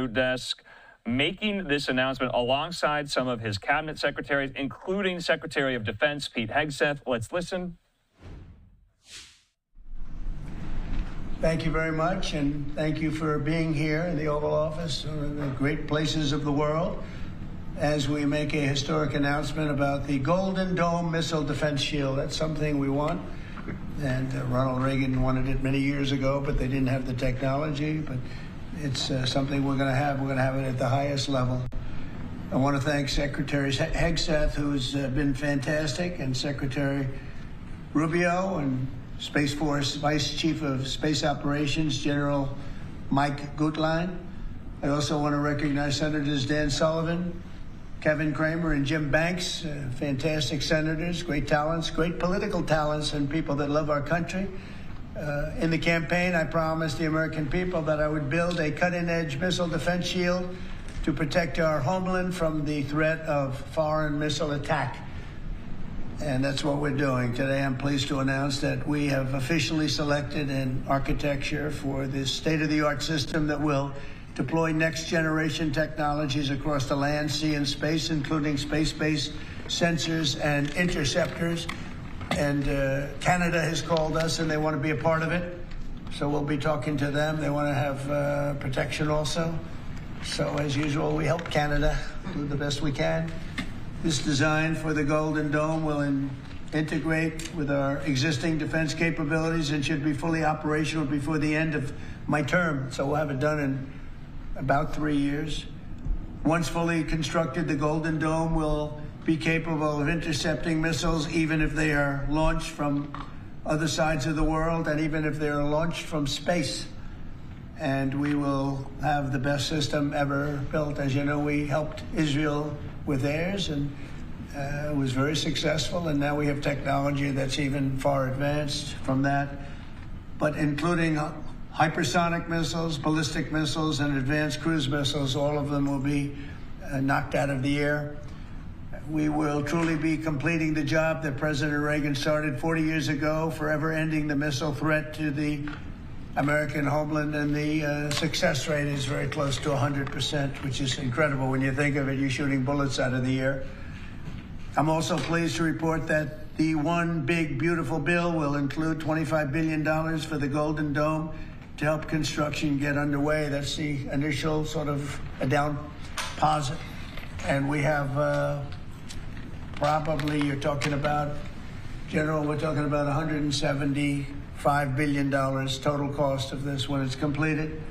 desk, making this announcement alongside some of his cabinet secretaries, including Secretary of Defense Pete Hegseth. Let's listen. Thank you very much, and thank you for being here in the Oval Office, one of the great places of the world, as we make a historic announcement about the Golden Dome Missile Defense Shield. That's something we want, and Ronald Reagan wanted it many years ago, but they didn't have the technology. But it's something we're going to have. We're going to have it at the highest level. I want to thank Secretary Hegseth, who's been fantastic, and Secretary Rubio, and Space Force Vice Chief of Space Operations, General Mike Gutlein. I also want to recognize Senators Dan Sullivan, Kevin Cramer, and Jim Banks, fantastic senators, great talents, great political talents, and people that love our country. In the campaign, I promised the American people that I would build a cutting-edge missile defense shield to protect our homeland from the threat of foreign missile attack. And that's what we're doing. Today, I'm pleased to announce that we have officially selected an architecture for this state-of-the-art system that will deploy next-generation technologies across the land, sea, and space, including space-based sensors and interceptors. And Canada has called us, and they want to be a part of it. So we'll be talking to them. They want to have protection also. So as usual, we help Canada do the best we can. This design for the Golden Dome will integrate with our existing defense capabilities and should be fully operational before the end of my term. So we'll have it done in about 3 years. Once fully constructed, the Golden Dome will be capable of intercepting missiles even if they are launched from other sides of the world and even if they are launched from space. And we will have the best system ever built. As you know, we helped Israel with theirs, and it was very successful, and now we have technology that's even far advanced from that, but including hypersonic missiles, ballistic missiles, and advanced cruise missiles. All of them will be knocked out of the air. We will truly be completing the job that President Reagan started 40 years ago, forever ending the missile threat to the American homeland, and the success rate is very close to 100%, which is incredible when you think of it. You're shooting bullets out of the air. I'm also pleased to report that the One Big Beautiful Bill will include $25 billion for the Golden Dome to help construction get underway. That's the initial sort of a down deposit. And we have probably, you're talking about, General, we're talking about $175 billion total cost of this when it's completed.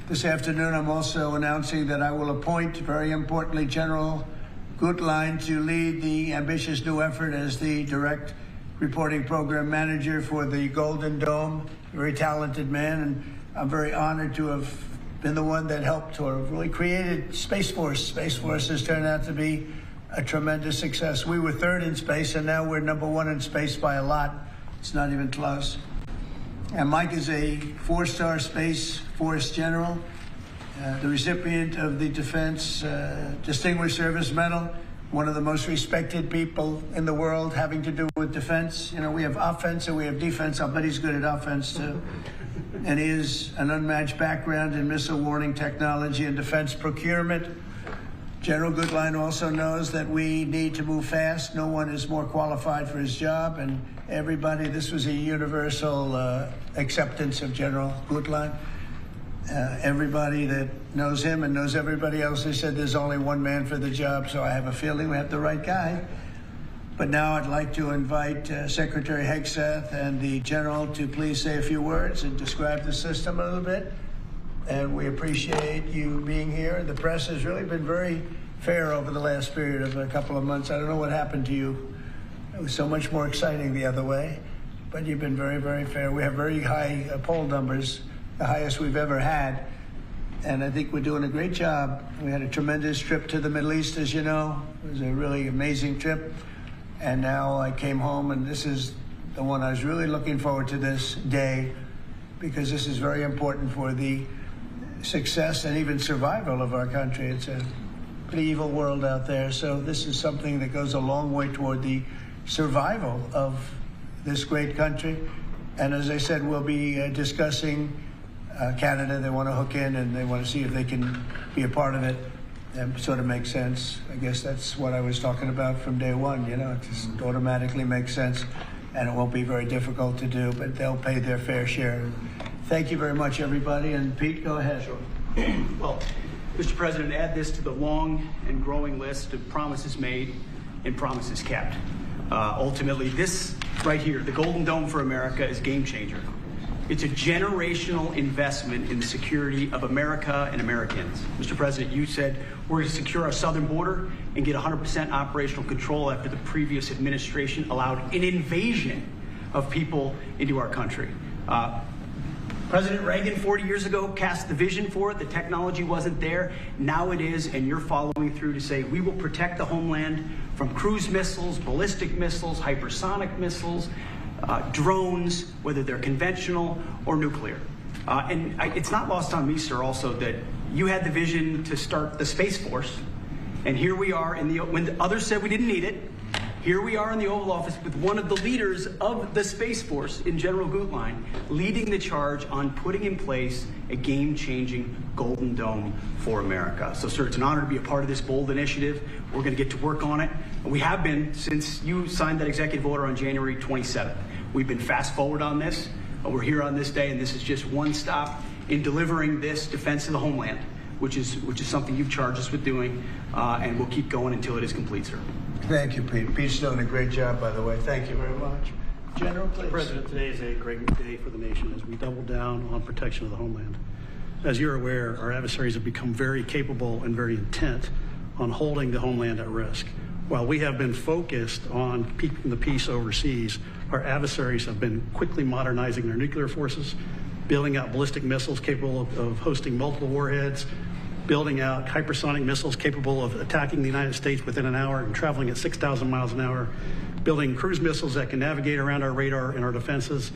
This afternoon, I'm also announcing that I will appoint, very importantly, General Gutlein to lead the ambitious new effort as the direct reporting program manager for the Golden Dome. Very talented man, and I'm very honored to have been the one that helped or really created Space Force. Space Force has turned out to be a tremendous success. We were third in space, and now we're #1 in space by a lot. It's not even close. And Mike is a 4-star Space Force general, the recipient of the Defense Distinguished Service Medal, one of the most respected people in the world having to do with defense. You know, we have offense and we have defense. I'll bet he's good at offense, too. And he has an unmatched background in missile warning technology and defense procurement. General Gutlein also knows that we need to move fast. No one is more qualified for his job, and everybody, this was a universal acceptance of General Gutlein. Everybody that knows him and knows everybody else, they said there's only one man for the job, so I have a feeling we have the right guy. But now I'd like to invite Secretary Hegseth and the General to please say a few words and describe the system a little bit. And we appreciate you being here. The press has really been very fair over the last period of a couple of months. I don't know what happened to you. It was so much more exciting the other way, but you've been very, very fair. We have very high poll numbers, the highest we've ever had, and I think we're doing a great job. We had a tremendous trip to the Middle East, as you know. It was a really amazing trip, and now I came home, and this is the one I was really looking forward to this day, because this is very important for the success and even survival of our country. It's a pretty evil world out there, so this is something that goes a long way toward the survival of this great country. And as I said, we'll be discussing Canada, they want to hook in and they want to see if they can be a part of it. That sort of makes sense. I guess that's what I was talking about from day one. You know, it just automatically makes sense, and it won't be very difficult to do, but they'll pay their fair share. Thank you very much, everybody. And Pete, go ahead. Sure. Well, Mr. President, add this to the long and growing list of promises made and promises kept. Ultimately, this right here, the Golden Dome for America, is game changer. It's a generational investment in the security of America and Americans. Mr. President, you said we're going to secure our southern border and get 100% operational control after the previous administration allowed an invasion of people into our country. President Reagan 40 years ago cast the vision for it. The technology wasn't there. Now it is, and you're following through to say we will protect the homeland from cruise missiles, ballistic missiles, hypersonic missiles, drones, whether they're conventional or nuclear. And it's not lost on me, sir, also that you had the vision to start the Space Force, and here we are when the others said we didn't need it. Here we are in the Oval Office with one of the leaders of the Space Force in General Gutlein leading the charge on putting in place a game-changing Golden Dome for America. So, sir, it's an honor to be a part of this bold initiative. We're going to get to work on it. We have been since you signed that executive order on January 27th. We've been fast forward on this. We're here on this day, and this is just one stop in delivering this defense of the homeland, which is something you've charged us with doing, and we'll keep going until it is complete, sir. Thank you, Pete. Pete's doing a great job, by the way. Thank you very much. General, please. President, today is a great day for the nation as we double down on protection of the homeland. As you're aware, our adversaries have become very capable and very intent on holding the homeland at risk. While we have been focused on keeping the peace overseas, our adversaries have been quickly modernizing their nuclear forces, building out ballistic missiles capable of hosting multiple warheads, building out hypersonic missiles capable of attacking the United States within an hour and traveling at 6,000 miles an hour, building cruise missiles that can navigate around our radar and our defenses,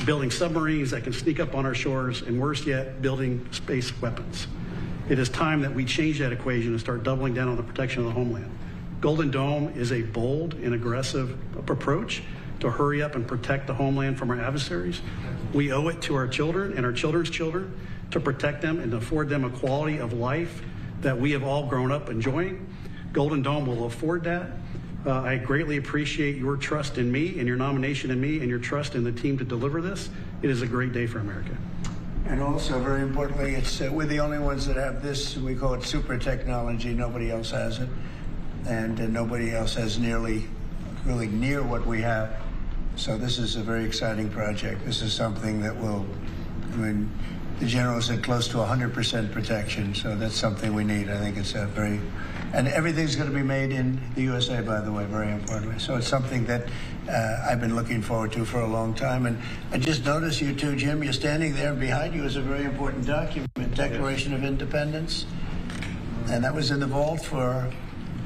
building submarines that can sneak up on our shores, and worse yet, building space weapons. It is time that we change that equation and start doubling down on the protection of the homeland. Golden Dome is a bold and aggressive approach to hurry up and protect the homeland from our adversaries. We owe it to our children and our children's children to protect them and to afford them a quality of life that we have all grown up enjoying. Golden Dome will afford that. I greatly appreciate your trust in me and your nomination in me and your trust in the team to deliver this. It is a great day for America. And also, very importantly, we're the only ones that have this. We call it super technology. Nobody else has it. And nobody else has really near what we have. So this is a very exciting project. This is something that will, the general said close to 100% protection, so that's something we need. I think it's a very, and everything's going to be made in the USA, by the way, very importantly. So it's something that I've been looking forward to for a long time. And I just noticed you too, Jim, you're standing there, and behind you is a very important document, Declaration of Independence. And that was in the vault for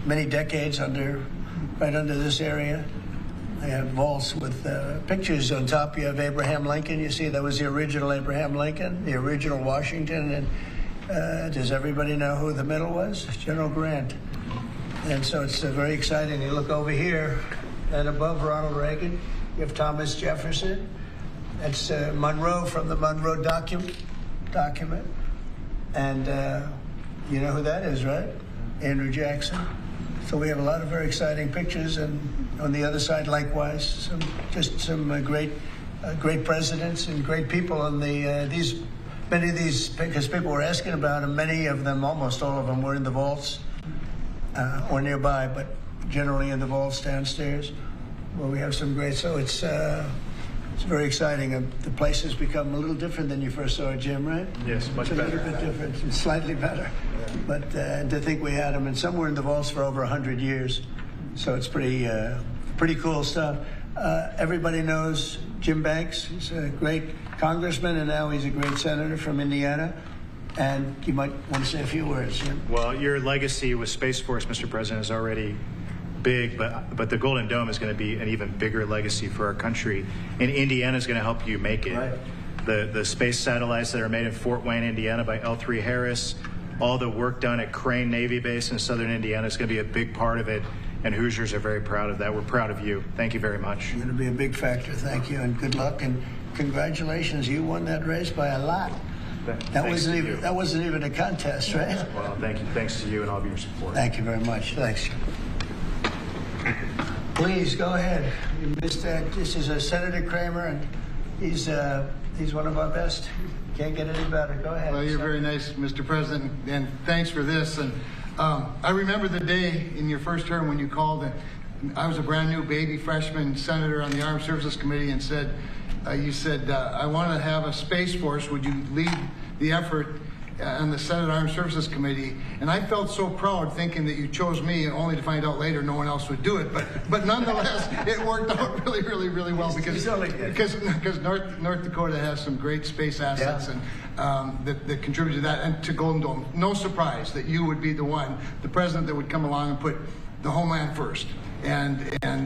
many decades right under this area. They have vaults with pictures on top. You have Abraham Lincoln. You see, that was the original Abraham Lincoln, the original Washington. And does everybody know who the middle was? General Grant. And so it's very exciting. You look over here, and above Ronald Reagan, you have Thomas Jefferson. That's Monroe from the Monroe document. And you know who that is, right? Andrew Jackson. So we have a lot of very exciting pictures, and on the other side, likewise, some great presidents and great people on many of these, because people were asking about them. Many of them, almost all of them, were in the vaults or nearby, but generally in the vaults downstairs, where we have some great. So it's very exciting. The place has become a little different than you first saw it, Jim, right? Yes, much better. A little bit different, it's slightly better. But to think we had them, and some were in the vaults for over 100 years. So it's pretty cool stuff. Everybody knows Jim Banks. He's a great congressman, and now he's a great senator from Indiana. And you might want to say a few words, Jim. Well, your legacy with Space Force, Mr. President, is already big, but the Golden Dome is going to be an even bigger legacy for our country. And Indiana is going to help you make it. Right. The space satellites that are made in Fort Wayne, Indiana by L3 Harris, all the work done at Crane Navy Base in southern Indiana is going to be a big part of it. And Hoosiers are very proud of that. We're proud of you. Thank you very much. You're going to be a big factor. Thank you, and good luck, and congratulations. You won that race by a lot. That wasn't even a contest, right? Well, thank you. Thanks to you and all of your support. Thank you very much. Thanks. Please go ahead. You missed that. This is Senator Kramer, and he's one of our best. Can't get any better. Go ahead. Well, you're very nice, Mr. President, and thanks for this. And I remember the day in your first term when you called, and I was a brand new baby freshman senator on the Armed Services Committee, and you said, I want to have a Space Force. Would you lead the effort on the Senate Armed Services Committee? And I felt so proud thinking that you chose me, only to find out later no one else would do it. But nonetheless, it worked out really, really, really well because North Dakota has some great space assets, and that contribute to that and to Golden Dome. No surprise that you would be the president that would come along and put the homeland first. And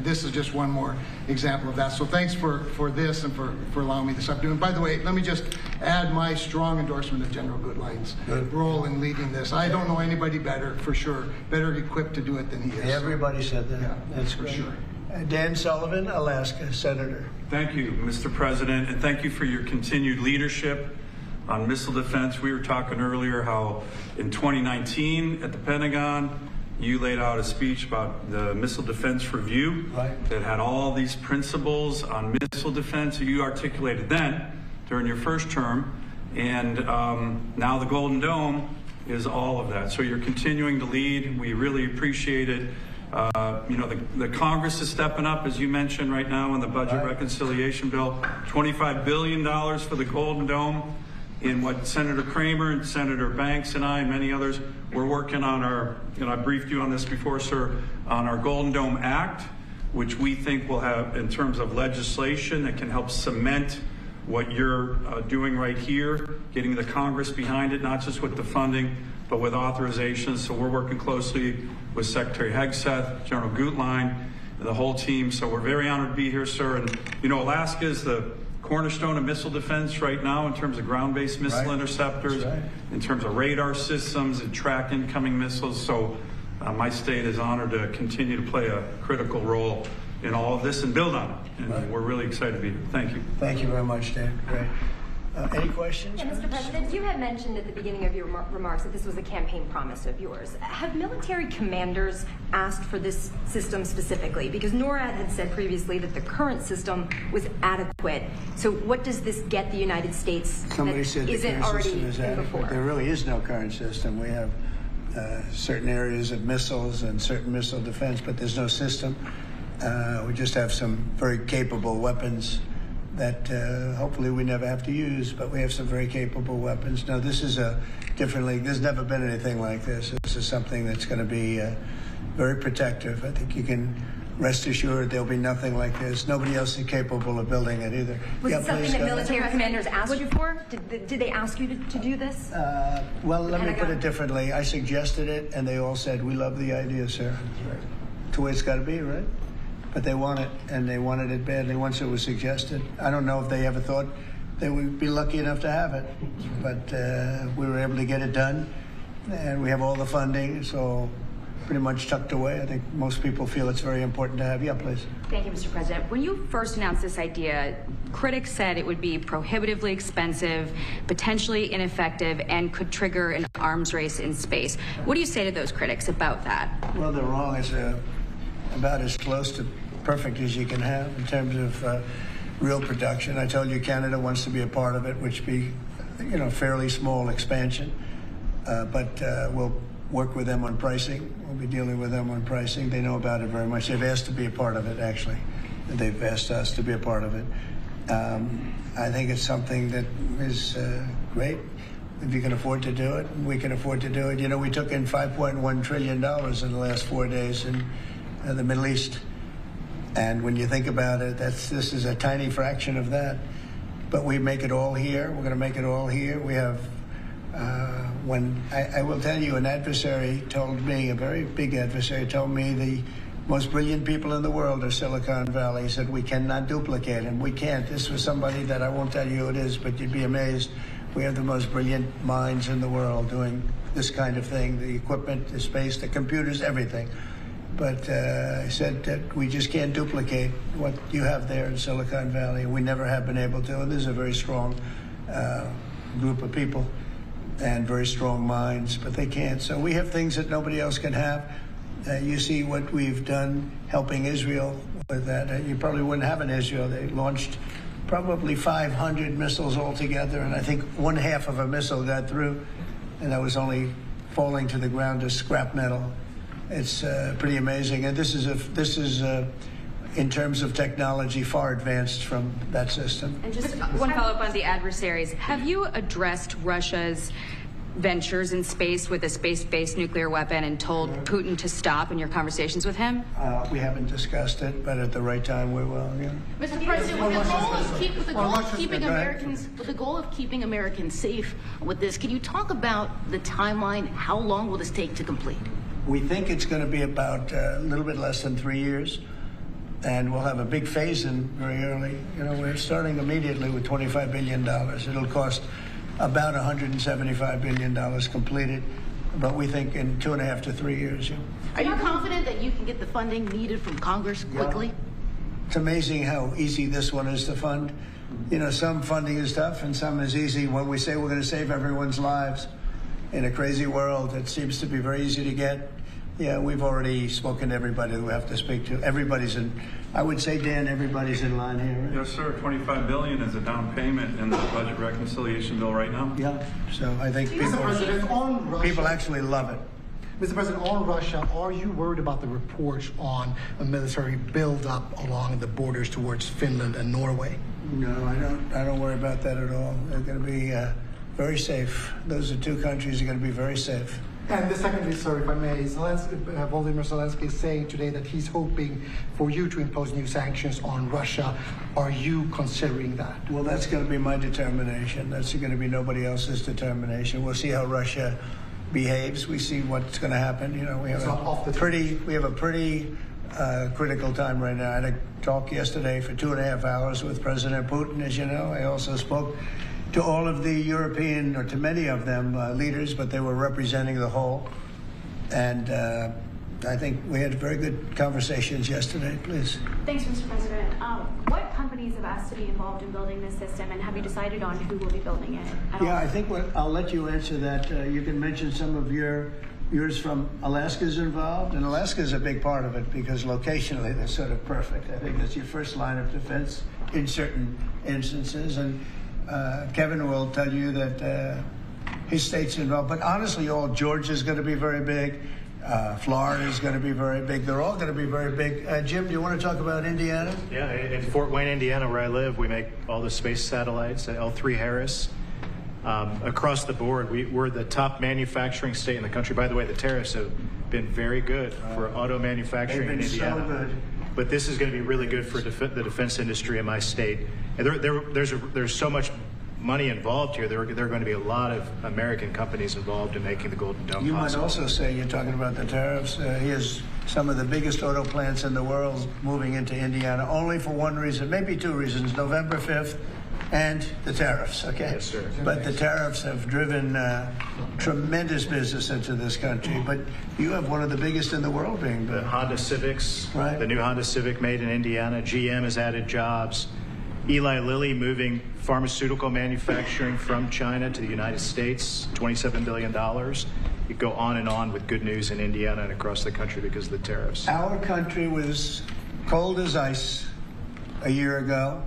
this is just one more example of that. So thanks for this and for allowing me this opportunity. And by the way, let me just add my strong endorsement of General Goodline's role in leading this. I don't know anybody better, for sure, better equipped to do it than he is. Everybody said that. Yeah, that's for great. sure. Dan Sullivan, Alaska, Senator. Thank you, Mr. President, and thank you for your continued leadership on missile defense. We were talking earlier how in 2019 at the Pentagon, you laid out a speech about the Missile Defense Review that had all these principles on missile defense that you articulated then during your first term, and now the Golden Dome is all of that. So you're continuing to lead. We really appreciate it. The Congress is stepping up, as you mentioned right now in the budget reconciliation bill, $25 billion for the Golden Dome. In what Senator Kramer and Senator Banks and I and many others, we're working on our, I briefed you on this before, sir, on our Golden Dome Act, which we think will have, in terms of legislation that can help cement what you're doing right here, getting the Congress behind it, not just with the funding, but with authorizations. So we're working closely with Secretary Hegseth, General Gutlein, and the whole team. So we're very honored to be here, sir. And, Alaska is the cornerstone of missile defense right now in terms of ground-based missile interceptors, in terms of radar systems and track incoming missiles. So my state is honored to continue to play a critical role in all of this and build on it. And we're really excited to be here. Thank you. Thank you very much, Dan. Great. Any questions? Yeah, Mr. President, you had mentioned at the beginning of your remarks that this was a campaign promise of yours. Have military commanders asked for this system specifically? Because NORAD had said previously that the current system was adequate. So what does this get the United States Somebody that said the isn't current already system is in adequate. before? There really is no current system. We have certain areas of missiles and certain missile defense, but there's no system. We just have some very capable weapons that hopefully we never have to use, but we have some very capable weapons. Now, this is a different league. There's never been anything like this. This is something that's going to be very protective. I think you can rest assured there'll be nothing like this. Nobody else is capable of building it either. Was it something that military commanders asked you for? Did they ask you to do this? Well, let me put it differently. I suggested it, and they all said, we love the idea, sir. That's the way it's got to be, right? But they want it, and they wanted it badly once it was suggested. I don't know if they ever thought they would be lucky enough to have it, but we were able to get it done, and we have all the funding, so pretty much tucked away. I think most people feel it's very important to have. Yeah, please. Thank you, Mr. President. When you first announced this idea, critics said it would be prohibitively expensive, potentially ineffective, and could trigger an arms race in space. What do you say to those critics about that? Well, they're wrong. It's about as close to perfect as you can have in terms of real production. I told you Canada wants to be a part of it, which be, fairly small expansion, but we'll work with them on pricing. We'll be dealing with them on pricing. They know about it very much. They've asked to be a part of it, actually. They've asked us to be a part of it. I think it's something that is great. If you can afford to do it, we can afford to do it. We took in $5.1 trillion in the last 4 days in the Middle East. And when you think about it, this is a tiny fraction of that. But we make it all here. We're going to make it all here. We have, I will tell you, an adversary told me, a very big adversary told me the most brilliant people in the world are Silicon Valley. He said, we cannot duplicate him. We can't. This was somebody that I won't tell you who it is, but you'd be amazed. We have the most brilliant minds in the world doing this kind of thing, the equipment, the space, the computers, everything. But I said that we just can't duplicate what you have there in Silicon Valley. We never have been able to, and there's a very strong group of people and very strong minds, but they can't. So we have things that nobody else can have. You see what we've done helping Israel with that. You probably wouldn't have in Israel. They launched probably 500 missiles altogether, and I think 1/2 of a missile got through, and that was only falling to the ground as scrap metal. It's pretty amazing, and this is in terms of technology, far advanced from that system. And just one follow-up on the adversaries. Have you addressed Russia's ventures in space with a space-based nuclear weapon and told Putin to stop in your conversations with him? We haven't discussed it, but at the right time we will. Yeah. Mr. President, with the goal of keeping Americans safe with this, can you talk about the timeline? How long will this take to complete? We think it's going to be about a little bit less than 3 years, and we'll have a big phase-in very early. You know, we're starting immediately with $25 billion. It'll cost about $175 billion completed, but we think in 2.5 to 3 years. Yeah. Are you confident that you can get the funding needed from Congress quickly? Yeah. It's amazing how easy this one is to fund. You know, some funding is tough and some is easy. When we say we're going to save everyone's lives in a crazy world, it seems to be very easy to get. Yeah, we've already spoken to everybody we have to speak to. Everybody's in, I would say, Dan, everybody's in line here, right? Yes, sir. $25 billion is a down payment in the budget reconciliation bill right now. Yeah, so I think people actually love it. Mr. President, on Russia, are you worried about the reports on a military buildup along the borders towards Finland and Norway? No, I don't worry about that at all. They're going to be very safe. Those are two countries that are going to be very safe. And the secondly, sir, if I may, Volodymyr Zelensky is saying today that he's hoping for you to impose new sanctions on Russia. Are you considering that? Well, that's going to be my determination. That's going to be nobody else's determination. We'll see how Russia behaves. We see what's going to happen. You know, we have a pretty critical time right now. I had a talk yesterday for 2.5 hours with President Putin, as you know. I also spoke to all of the European, or to many of them, leaders, but they were representing the whole. And I think we had very good conversations yesterday. Please. Thanks, Mr. President. What companies have asked to be involved in building this system, and have you decided on who will be building it at all? Yeah, I think I'll let you answer that. You can mention some of yours from Alaska's involved, and Alaska's a big part of it because locationally they're sort of perfect. I think that's your first line of defense in certain instances. And Kevin will tell you that his state's involved, but honestly, Georgia's going to be very big. Florida's going to be very big. They're all going to be very big. Jim, do you want to talk about Indiana? Yeah, in Fort Wayne, Indiana, where I live, we make all the space satellites at L3 Harris. Across the board, we're the top manufacturing state in the country. By the way, the tariffs have been very good for auto manufacturing in Indiana. So good. But this is going to be really good for the defense industry in my state. And there's so much money involved here. There are going to be a lot of American companies involved in making the Golden Dome possible. You might also say, you're talking about the tariffs, here's some of the biggest auto plants in the world moving into Indiana, only for one reason, maybe two reasons, November 5th and the tariffs, okay? Yes, sir. But the tariffs have driven tremendous business into this country. But you have one of the biggest in the world being built. The Honda Civics, right? The new Honda Civic made in Indiana. GM has added jobs. Eli Lilly moving pharmaceutical manufacturing from China to the United States, $27 billion. You go on and on with good news in Indiana and across the country because of the tariffs. Our country was cold as ice a year ago,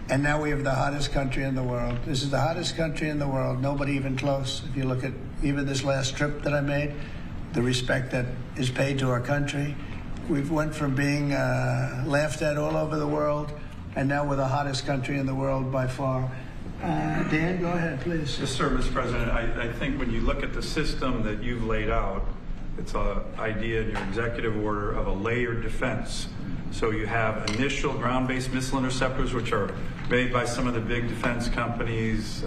and now we have the hottest country in the world. This is the hottest country in the world, nobody even close. If you look at even this last trip that I made, the respect that is paid to our country. We've went from being laughed at all over the world, and now we're the hottest country in the world by far. Dan, go ahead, please. Yes, sir, Mr. President. I think when you look at the system that you've laid out, it's an idea in your executive order of a layered defense. So you have initial ground-based missile interceptors, which are made by some of the big defense companies,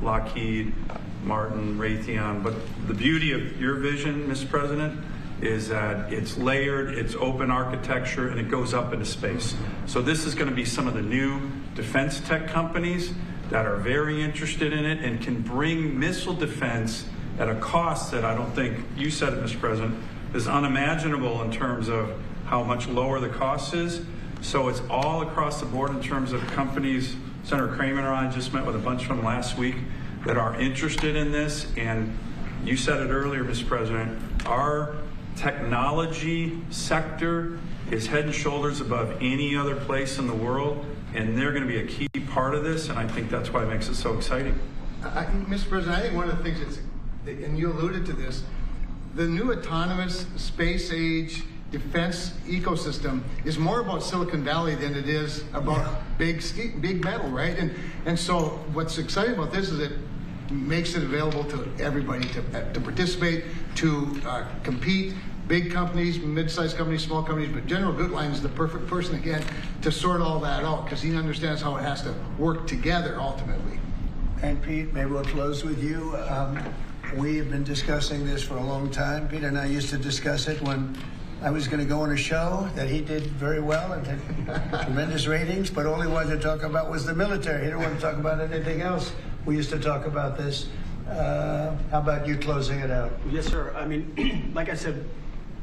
Lockheed, Martin, Raytheon. But the beauty of your vision, Mr. President, is that it's layered, it's open architecture, and it goes up into space. So this is going to be some of the new defense tech companies that are very interested in it and can bring missile defense at a cost that I don't think, you said it, Mr. President, is unimaginable in terms of how much lower the cost is. So it's all across the board in terms of companies Senator Kramer and I just met with a bunch from last week that are interested in this. And you said it earlier, Mr. President, our technology sector is head and shoulders above any other place in the world, and they're going to be a key part of this, and I think that's why it makes it so exciting. Mr. President, I think one of the things and you alluded to this, the new autonomous space age defense ecosystem is more about Silicon Valley than it is about big metal, right? And so what's exciting about this is it makes it available to everybody to participate, to compete. Big companies, mid-sized companies, small companies, but General Gutlein is the perfect person, again, to sort all that out because he understands how it has to work together ultimately. And Pete, maybe we'll close with you. We have been discussing this for a long time. Pete and I used to discuss it when I was going to go on a show that he did very well and had tremendous ratings, but all he wanted to talk about was the military. He didn't want to talk about anything else. We used to talk about this. How about you closing it out? Yes, sir. I mean, like I said,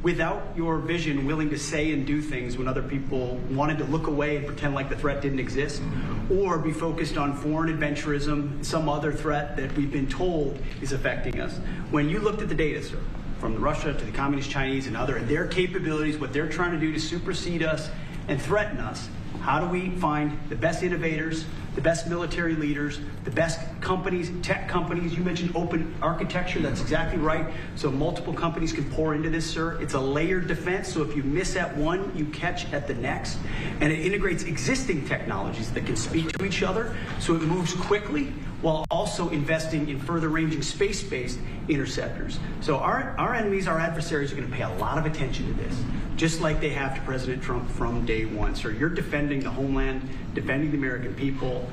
without your vision, willing to say and do things when other people wanted to look away and pretend like the threat didn't exist, or be focused on foreign adventurism, some other threat that we've been told is affecting us. When you looked at the data, sir, from Russia to the Communist Chinese and their capabilities, what they're trying to do to supersede us and threaten us, how do we find the best innovators, the best military leaders, the best companies, tech companies? You mentioned open architecture. That's exactly right. So multiple companies can pour into this, sir. It's a layered defense. So if you miss at one, you catch at the next. And it integrates existing technologies that can speak to each other. So it moves quickly while also investing in further ranging space-based interceptors. So our enemies, our adversaries, are going to pay a lot of attention to this, just like they have to President Trump from day one. Sir, you're defending the homeland, defending the American people.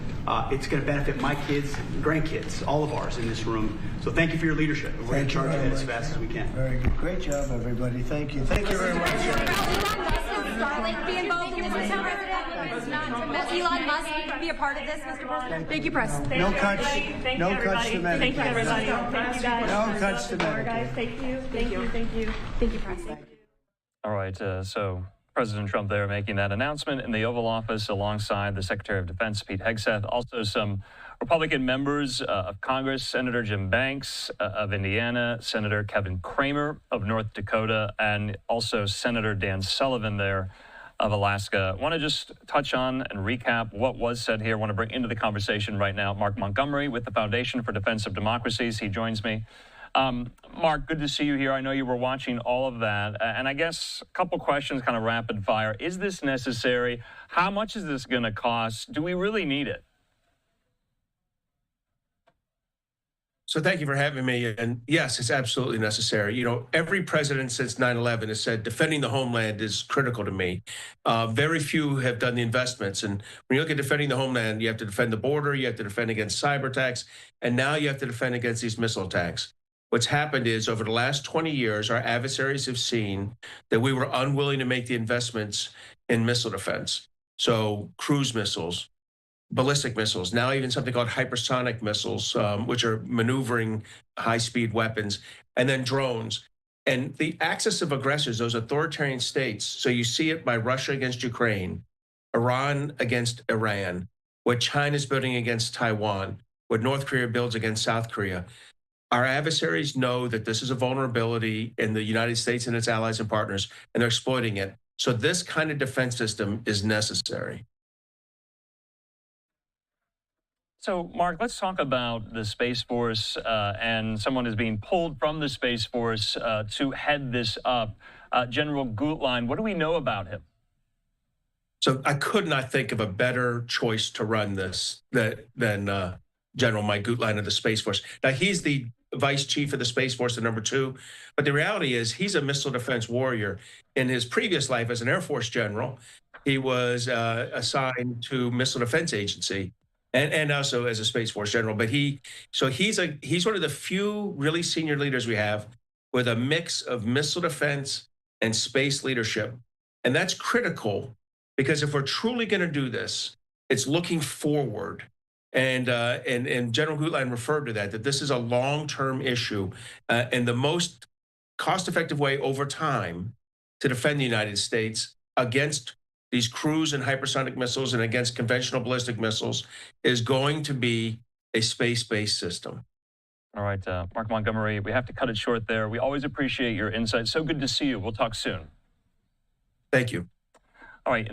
It's going to benefit my kids, grandkids, all of ours in this room. So thank you for your leadership. We're going to charge ahead as fast as we can. Very good. Great job, everybody. Thank you. Thank you very much. Be involved in this, Mr. President. Will Elon Musk be a part of this, Mr. President? Thank you, Press. No cuts. No cuts to men. Thank you, everybody. Thank you, guys. No cuts to men. Guys, thank you. Thank you. Thank you. Thank you, Press. All right, so President Trump there making that announcement in the Oval Office alongside the Secretary of Defense, Pete Hegseth. Also some Republican members of Congress, Senator Jim Banks of Indiana, Senator Kevin Kramer of North Dakota, and also Senator Dan Sullivan there of Alaska. I want to just touch on and recap what was said here. I want to bring into the conversation right now Mark Montgomery with the Foundation for Defense of Democracies. He joins me. Mark, good to see you here. I know you were watching all of that. And I guess a couple questions, kind of rapid fire. Is this necessary? How much is this going to cost? Do we really need it? So thank you for having me. And yes, it's absolutely necessary. You know, every president since 9/11 has said defending the homeland is critical to me. Very few have done the investments. And when you look at defending the homeland, you have to defend the border, you have to defend against cyber attacks, and now you have to defend against these missile attacks. What's happened is over the last 20 years, our adversaries have seen that we were unwilling to make the investments in missile defense. So cruise missiles, ballistic missiles, now even something called hypersonic missiles, which are maneuvering high-speed weapons, and then drones. And the axis of aggressors, those authoritarian states, so you see it by Russia against Ukraine, Iran against Iran, what China's building against Taiwan, what North Korea builds against South Korea. Our adversaries know that this is a vulnerability in the United States and its allies and partners, and they're exploiting it. So this kind of defense system is necessary. So, Mark, let's talk about the Space Force and someone is being pulled from the Space Force to head this up. General Gutlein, what do we know about him? So I could not think of a better choice to run this than General Mike Gutlein of the Space Force. Now, he's the vice chief of the Space Force, the number 2. But the reality is he's a missile defense warrior. In his previous life as an Air Force general, he was assigned to Missile Defense Agency and also as a Space Force general. But he's one of the few really senior leaders we have with a mix of missile defense and space leadership. And that's critical because if we're truly going to do this, it's looking forward. And General Gutlein referred to that this is a long-term issue. And the most cost-effective way over time to defend the United States against these cruise and hypersonic missiles and against conventional ballistic missiles is going to be a space-based system. All right, Mark Montgomery, we have to cut it short there. We always appreciate your insight. So good to see you. We'll talk soon. Thank you.